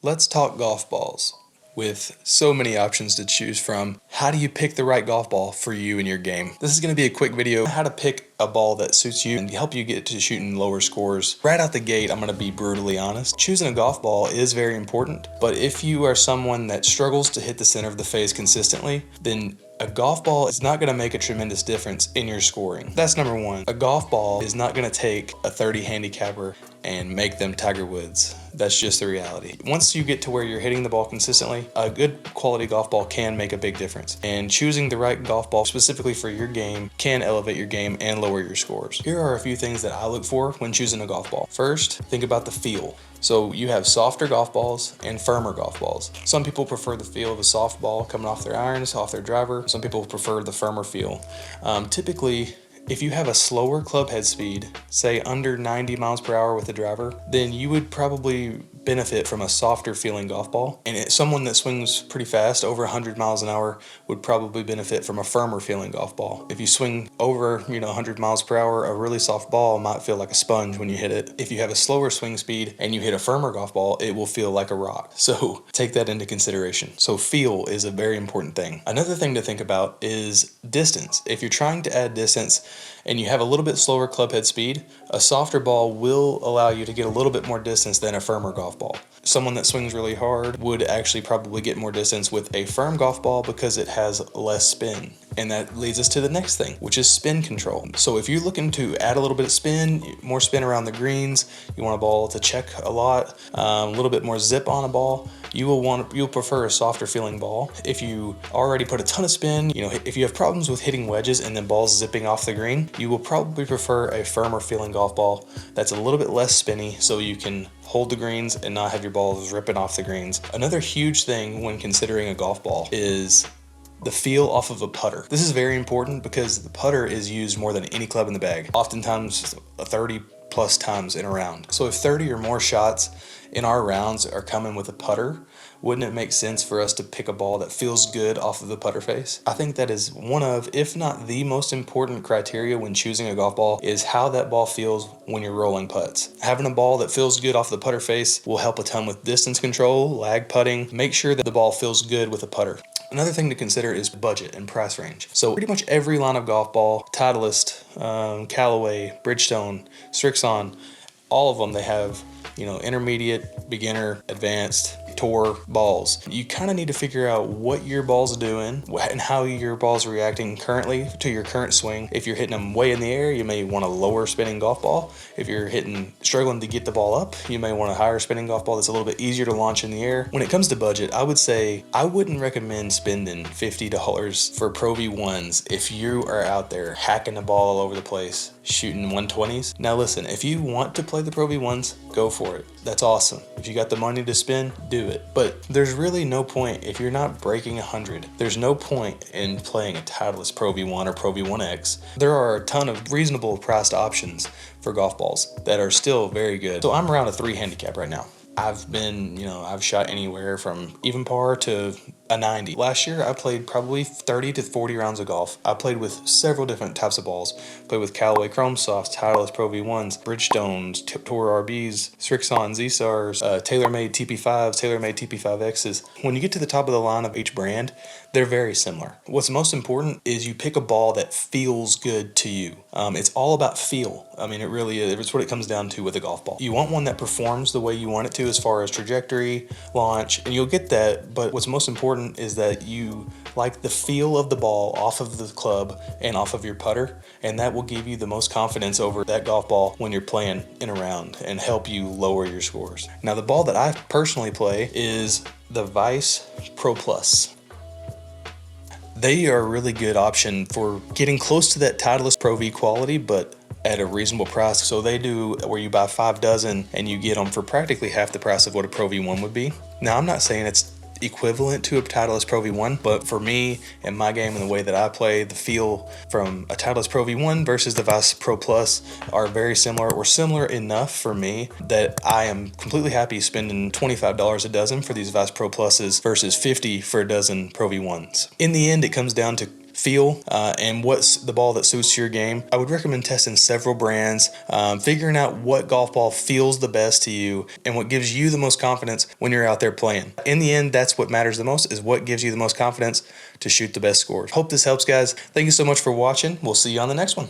Let's talk golf balls. With so many options to choose from, how do you pick the right golf ball for you and your game? This is going to be a quick video on how to pick a ball that suits you and help you get to shooting lower scores. Right out the gate, I'm going to be brutally honest. Choosing a golf ball is very important, but if you are someone that struggles to hit the center of the face consistently, then a golf ball is not going to make a tremendous difference in your scoring. That's number one. A golf ball is not going to take a 30 handicapper and make them Tiger Woods. That's just the reality. Once you get to where you're hitting the ball consistently, a good quality golf ball can make a big difference. And choosing the right golf ball specifically for your game can elevate your game and lower your scores. Here are a few things that I look for when choosing a golf ball. First, think about the feel. So you have softer golf balls and firmer golf balls. Some people prefer the feel of a soft ball coming off their irons, off their driver. Some people prefer the firmer feel. Typically, if you have a slower club head speed, say under 90 miles per hour with the driver, then you would probably benefit from a softer feeling golf ball. And someone that swings pretty fast, over 100 miles an hour, would probably benefit from a firmer feeling golf ball. If you swing over 100 miles per hour, a really soft ball might feel like a sponge when you hit it. If you have a slower swing speed and you hit a firmer golf ball, it will feel like a rock. So take that into consideration. So feel is a very important thing. Another thing to think about is distance. If you're trying to add distance and you have a little bit slower club head speed, a softer ball will allow you to get a little bit more distance than a firmer golf ball. Someone that swings really hard would actually probably get more distance with a firm golf ball because it has less spin. And that leads us to the next thing, which is spin control. So if you're looking to add a little bit of spin, more spin around the greens, you want a ball to check a lot, a little bit more zip on a ball, you'll prefer a softer feeling ball. If you already put a ton of spin, if you have problems with hitting wedges and then balls zipping off the green, you will probably prefer a firmer feeling golf ball that's a little bit less spinny so you can hold the greens and not have your balls ripping off the greens. Another huge thing when considering a golf ball is the feel off of a putter. This is very important because the putter is used more than any club in the bag, oftentimes 30 plus times in a round. So if 30 or more shots in our rounds are coming with a putter, wouldn't it make sense for us to pick a ball that feels good off of the putter face? I think that is one of, if not the most important criteria when choosing a golf ball, is how that ball feels when you're rolling putts. Having a ball that feels good off the putter face will help a ton with distance control, lag putting. Make sure that the ball feels good with a putter. Another thing to consider is budget and price range. So pretty much every line of golf ball, Titleist, Callaway, Bridgestone, Srixon, all of them, they have intermediate, beginner, advanced, tour balls. You kind of need to figure out what your ball's doing and how your ball's reacting currently to your current swing. If you're hitting them way in the air, you may want a lower spinning golf ball. If you're struggling to get the ball up, you may want a higher spinning golf ball that's a little bit easier to launch in the air. When it comes to budget, I would say I wouldn't recommend spending $50 for Pro V1s if you are out there hacking the ball all over the place, shooting 120s. Now listen, if you want to play the Pro V1s, go for it. That's awesome. If you got the money to spend, do it. But there's really no point, if you're not breaking 100, there's no point in playing a Titleist Pro V1 or Pro V1X. There are a ton of reasonable priced options for golf balls that are still very good. So I'm around a 3 handicap right now. I've shot anywhere from even par to a 90. Last year, I played probably 30 to 40 rounds of golf. I played with several different types of balls. Played with Callaway Chrome Softs, Titleist Pro V1s, Bridgestones, Tour RBs, Srixon Z-Stars, TaylorMade TP5s, TaylorMade TP5Xs. When you get to the top of the line of each brand, they're very similar. What's most important is you pick a ball that feels good to you. It's all about feel. I mean, it really is. It's what it comes down to with a golf ball. You want one that performs the way you want it to as far as trajectory, launch, and you'll get that, but what's most important is that you like the feel of the ball off of the club and off of your putter, and that will give you the most confidence over that golf ball when you're playing in a round and help you lower your scores. Now, the ball that I personally play is the Vice Pro Plus. They are a really good option for getting close to that Titleist Pro V quality, but at a reasonable price. So they do where you buy 5 dozen and you get them for practically half the price of what a Pro V1 would be. Now, I'm not saying it's equivalent to a Titleist Pro V1, but for me and my game and the way that I play, the feel from a Titleist Pro V1 versus the Vice Pro Plus are very similar, or similar enough for me that I am completely happy spending $25 a dozen for these Vice Pro Pluses versus $50 for a dozen Pro V1s. In the end, it comes down to feel and what's the ball that suits your game. I would recommend testing several brands, figuring out what golf ball feels the best to you and what gives you the most confidence when you're out there playing. In the end, that's what matters the most, is what gives you the most confidence to shoot the best scores. Hope this helps, guys. Thank you so much for watching. We'll see you on the next one.